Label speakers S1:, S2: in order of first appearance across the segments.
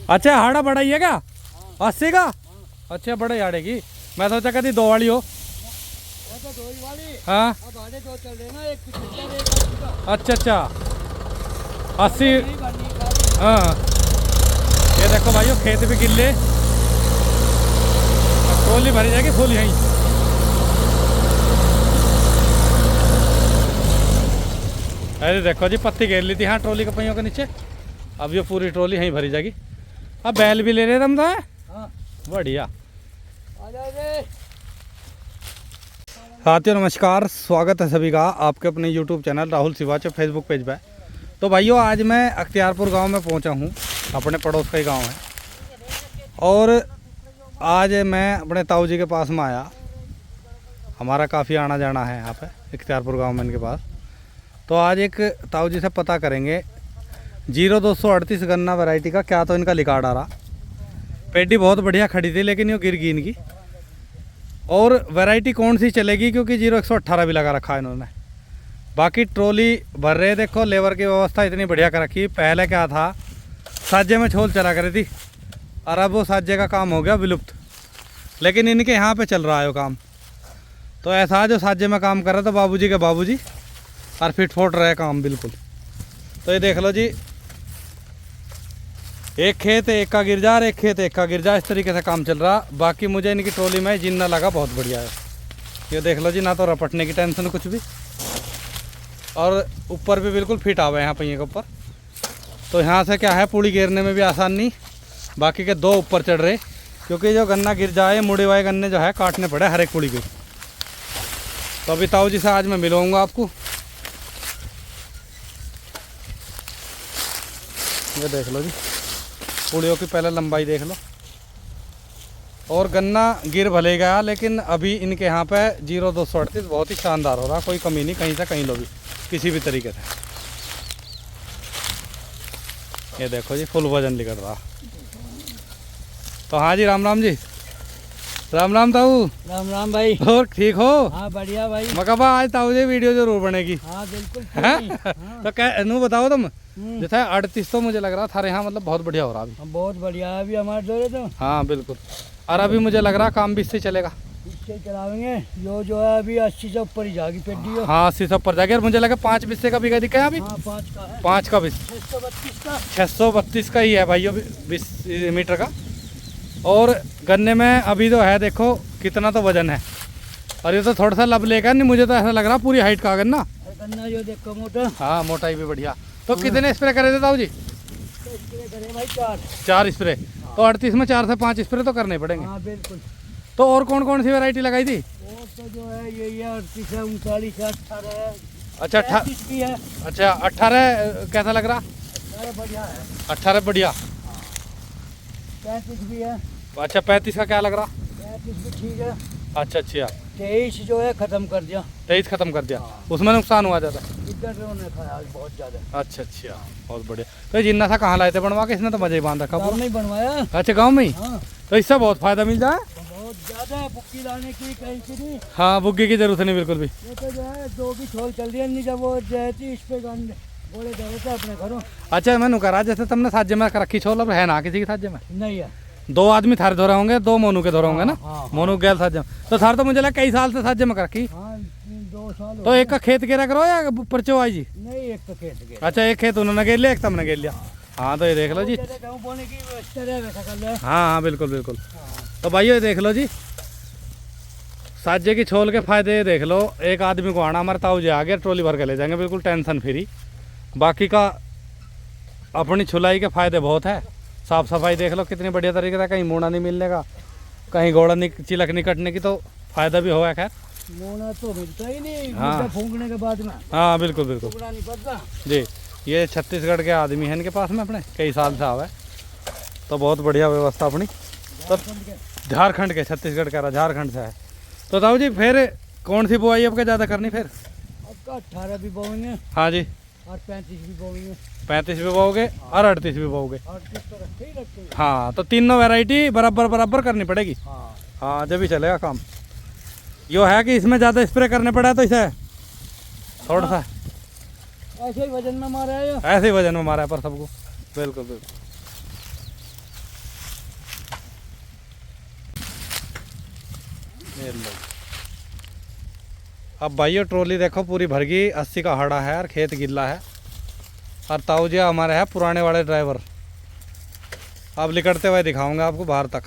S1: अच्छा हाड़ा बड़ा ही है क्या? 80 का? अच्छा बड़े हाड़े की। मैं सोचा कभी 2 वाली हो। हाँ अच्छा अच्छा 80। हाँ ये देखो भाइयों खेत भी गिल्ले, ट्रॉली भरी जाएगी फुल यहीं। अरे देखो जी पत्ती घेर ली थी हाँ ट्रॉली के पहियों के नीचे। अब ये पूरी ट्रॉली यहीं भरी जाएगी। अब बैल भी ले रहे तुम तो है? हाँ। बढ़िया। साथियों नमस्कार, स्वागत है सभी का आपके अपने YouTube चैनल राहुल सिवाचे फेसबुक पेज पे। तो भाइयों आज मैं अख्तियारपुर गांव में पहुंचा हूं, अपने पड़ोस का ही गांव है। और आज मैं अपने ताऊ जी के पास में आया। हमारा काफ़ी आना जाना है यहाँ पे अख्तियारपुर गांव में इनके पास। तो आज एक ताऊ जी से पता करेंगे 0238 गन्ना वैरायटी का क्या तो इनका लिकार्ड आ रहा। पेडी बहुत बढ़िया खड़ी थी लेकिन ये गिर गई इनकी। और वैरायटी कौन सी चलेगी क्योंकि 0118 भी लगा रखा है इन्होंने। बाकी ट्रॉली भर रहे देखो, लेबर की व्यवस्था इतनी बढ़िया कर रखी। पहले क्या था साजे में छोल चला करी थी और अब वो साजे का काम हो गया विलुप्त, लेकिन इनके यहाँ पे चल रहा है वो काम। तो ऐसा जो साजे में काम कर रहे थे बाबूजी के बाबूजी और फिट फोट रहे काम बिल्कुल। तो ये देख लो जी, एक खेत एक का गिर जा और एक खेत एक का गिर जा, इस तरीके से काम चल रहा। बाकी मुझे इनकी ट्रॉली में जिन्ना लगा बहुत बढ़िया है। ये देख लो जी, ना तो रपटने की टेंशन कुछ भी, और ऊपर भी बिल्कुल फिट आवे यहाँ पहिए के ऊपर। तो यहाँ से क्या है पूड़ी घेरने में भी आसान नहीं। बाकी के 2 ऊपर चढ़ रहे क्योंकि जो गन्ना गिर जाए मुड़े हुए गन्ने जो है काटने पड़े हर एक पूड़ी के। तो अभी ताऊ जी से आज मैं मिलूँगा आपको। ये देख लो जी पूड़ियों की पहले लंबाई देख लो। और गन्ना गिर भले गया लेकिन अभी इनके यहाँ पे 0238 बहुत ही शानदार हो रहा, कोई कमी नहीं कहीं से कहीं लो भी किसी भी तरीके से। ये देखो जी फुल वजन निकल रहा। तो हाँ जी राम राम जी। राम राम ताऊ।
S2: राम राम भाई।
S1: और ठीक हो?
S2: हाँ बढ़िया भाई।
S1: मकबा आज ताऊ जी वीडियो जरूर बनेगी।
S2: हाँ बिल्कुल।
S1: हाँ? तो क्या नू बताओ तुम, जैसे 38 तो मुझे लग रहा था यहाँ मतलब बहुत बढ़िया हो रहा अभी।
S2: बहुत बढ़िया है अभी हमारे दौरे तो।
S1: हाँ बिल्कुल। और अभी मुझे लग रहा काम भी इससे चलेगा।
S2: इससे चलाएंगे जो है अभी 80 से ऊपर ही जाएगी पेडी।
S1: हाँ 80 से ऊपर जाएगी। और मुझे लगा 5 बिस्से का बिका दिखा है अभी।
S2: हाँ 5 का है।
S1: 5 का बिस 632 का ही है भाई 20 मीटर का। और गन्ने में अभी तो है देखो कितना तो वजन है। और ये तो थोड़ा सा लब लेगा नहीं, मुझे तो ऐसा लग रहा पूरी हाइट का गन्ना।
S2: गन्ना जो देखो मोटा।
S1: हाँ मोटाई भी बढ़िया। तो कितने स्प्रे करे थे ताऊ जी?
S2: स्प्रे करे भाई
S1: 4 स्प्रे। तो 38 में 4 से 5 स्प्रे तो करने पड़ेंगे।
S2: हाँ बिल्कुल।
S1: तो और कौन कौन सी वैरायटी लगाई थी?
S2: और तो जो है ये 38 है, 39 है, 18 है।
S1: अच्छा
S2: 35 भी है।
S1: अच्छा 18 कैसा लग रहा?
S2: 18 बढ़िया है।
S1: 18 बढ़िया।
S2: 35 भी है।
S1: अच्छा 35 का क्या लग रहा?
S2: 35 भी ठीक है।
S1: अच्छा अच्छा
S2: 23 जो है खत्म कर दिया।
S1: 23 खत्म कर दिया। उसमें नुकसान हुआ ज़्यादा?
S2: इधर उन्होंने खाया आज बहुत ज्यादा।
S1: अच्छा अच्छा बहुत बढ़िया। तो जिन्ना सा कहाँ लाए थे बनवा के? इसने तो मजे ही बांध रखा
S2: गाँव में ही बनवाया।
S1: अच्छा गाँव में ही?
S2: हाँ
S1: तो इससे बहुत फायदा मिल जाए।
S2: बहुत ज्यादा है, बुक्की लाने की कहीं की नहीं।
S1: हाँ बुग्गी की जरूरत नहीं बिल्कुल भी।
S2: ये तो जो है 2 भी छोल चल रही है नहीं, जब वो रहती इस पे बोले जा रहे थे अपने घरों।
S1: अच्छा मैं नुकरा जैसे तुमने साजे में रखी छोल अब है ना किसी के साजे में?
S2: नहीं है।
S1: 2 आदमी थारे धो रहे होंगे, 2 मोनू के धो रहे होंगे ना?
S2: हाँ, हाँ।
S1: मोनू गैल साजे में। तो थार तो मुझे लगा कई साल से साजे में रखी।
S2: हाँ 2 साल हो
S1: तो एक का खेत गेरा करो या परचो आई जी?
S2: नहीं, एक तो खेत गया।
S1: अच्छा एक खेत उन्होंने गेर लिया, एक तुमने गेर लिया। हाँ तो ये देख लो जी।
S2: गेहूं बोने की व्यवस्था है, वैसा कर ले।
S1: हाँ हाँ बिल्कुल बिल्कुल। तो भाई ये देख लो जी साजे की छोल के फायदे देख लो। एक आदमी को आना, हमारे ताऊ जी आ गए ट्रॉली भर के ले जाएंगे बिल्कुल टेंशन फ्री। बाकी का अपनी छुलाई के फायदे बहुत है। साफ सफाई देख लो कितनी बढ़िया तरीके से, कहीं मोड़ा नहीं मिलने का, कहीं घोड़ा नहीं चिलक नहीं कटने की, तो फायदा भी होगा। खैर
S2: मोना तो मिलता ही नहीं।
S1: हाँ।
S2: फूंकने के बाद में
S1: हाँ बिल्कुल बिल्कुल
S2: टुकड़ा नहीं पड़ता
S1: जी। ये छत्तीसगढ़ के आदमी हैं इनके पास में, अपने कई साल से आवे। तो बहुत बढ़िया व्यवस्था अपनी। तो झारखंड के, छत्तीसगढ़ का झारखंड से है। तो ताऊ जी फिर कौन सी बुआई आपके ज़्यादा करनी फिर?
S2: आपका 18 भी बोएंगे
S1: हाँ जी।
S2: और 35 भी बोएंगे।
S1: 35 भी बोओगे और 38 भी बोओगे?
S2: 38 तो रखे ही रखे।
S1: हाँ तो तीनों वैरायटी बराबर बराबर करनी पड़ेगी।
S2: हाँ
S1: हाँ जब भी चलेगा काम। यो है कि इसमें ज़्यादा स्प्रे करने पड़ा तो इसे थोड़ा सा
S2: ऐसे ही वजन में मारा है।
S1: ऐसे ही वजन में मारा है पर सबको। बिल्कुल बिल्कुल। ये लो। अब भाइयों ट्रॉली देखो पूरी भर गई, 80 का हाड़ा है और खेत गिल्ला है। और ताऊजिया हमारे हैं पुराने वाले ड्राइवर। अब लिकड़ते हुए दिखाऊंगा आपको बाहर तक।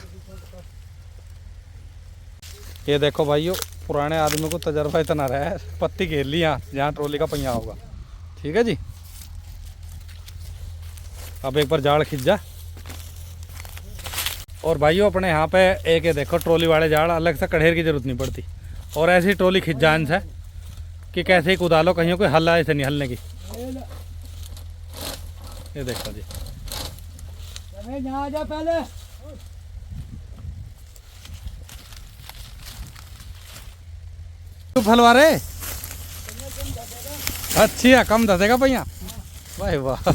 S1: ये देखो भाइयों, पुराने आदमी को तजर्बा इतना रहा है, पत्ती घेर ली यहाँ जहाँ ट्रॉली का पहिया होगा। ठीक है जी। अब एक बार जाड़ खिंच जा। और भाइयों अपने यहाँ पे एक ये देखो ट्रॉली वाले जाड़, अलग से कढ़ेर की जरूरत नहीं पड़ती। और ऐसी ट्रॉली खिंच जान से कि कैसे ही कुदा लो, कहीं कोई हल्ला ऐसे नहीं हलने की। ये देखो जी।
S2: यहाँ आ जा पहले।
S1: फलवारे अच्छी है, कम धसेगा पहिया। वाह वाह।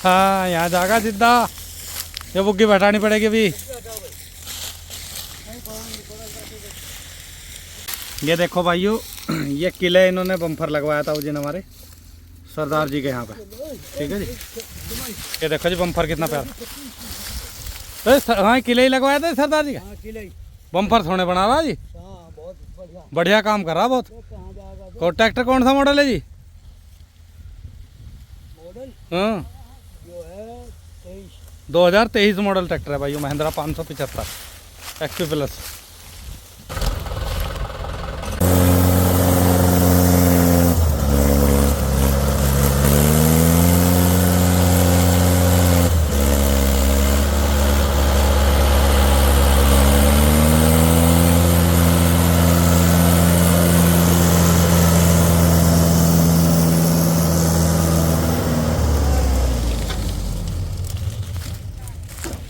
S1: हाँ यहाँ जाएगा सीधा। ये बुग्गी बैठानी पड़ेगी अभी। ये देखो भाइयों, ये किले इन्होंने बम्फर लगवाया था उस दिन हमारे सरदार जी के यहाँ पे। ठीक है जी। ये देखो जी बम्फर कितना प्यारा। तो हाँ किले ही लगवाया था सरदार जी का। बम्फर थोड़े बना रहा जी। बढ़िया काम कर रहा बहुत। को ट्रैक्टर कौन सा मॉडल है जी? हाँ 2023 मॉडल ट्रैक्टर है भाई, महिंद्रा 575 एक्सपी प्लस।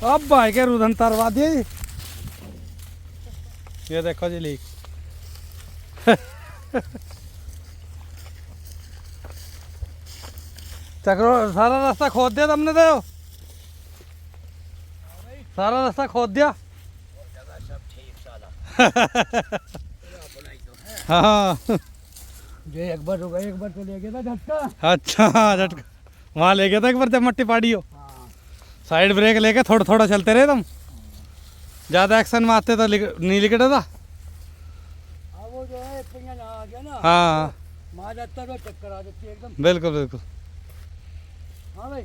S1: अब भाई के रुधन तरवा दिए। ये देखो जी लीक। चक्रो सारा रास्ता खोद दिया तुमने तो। सारा रास्ता खोद दिया। हाँ
S2: जो एक बार रुका, एक बार तो ले गया था झटका।
S1: अच्छा झटका वहाँ ले गया था एक बार जब मट्टी पाड़ी हो। साइड ब्रेक लेके थोड़ा थोड़ा चलते रहे तुम। ज़्यादा एक्शन में आते तो नहीं लिकटा था।
S2: वो जो है पहिया यहाँ आ गया ना।
S1: हाँ
S2: मार जाता तो चक्कर आ जाती है एकदम।
S1: बिल्कुल बिल्कुल।
S2: हाँ भाई।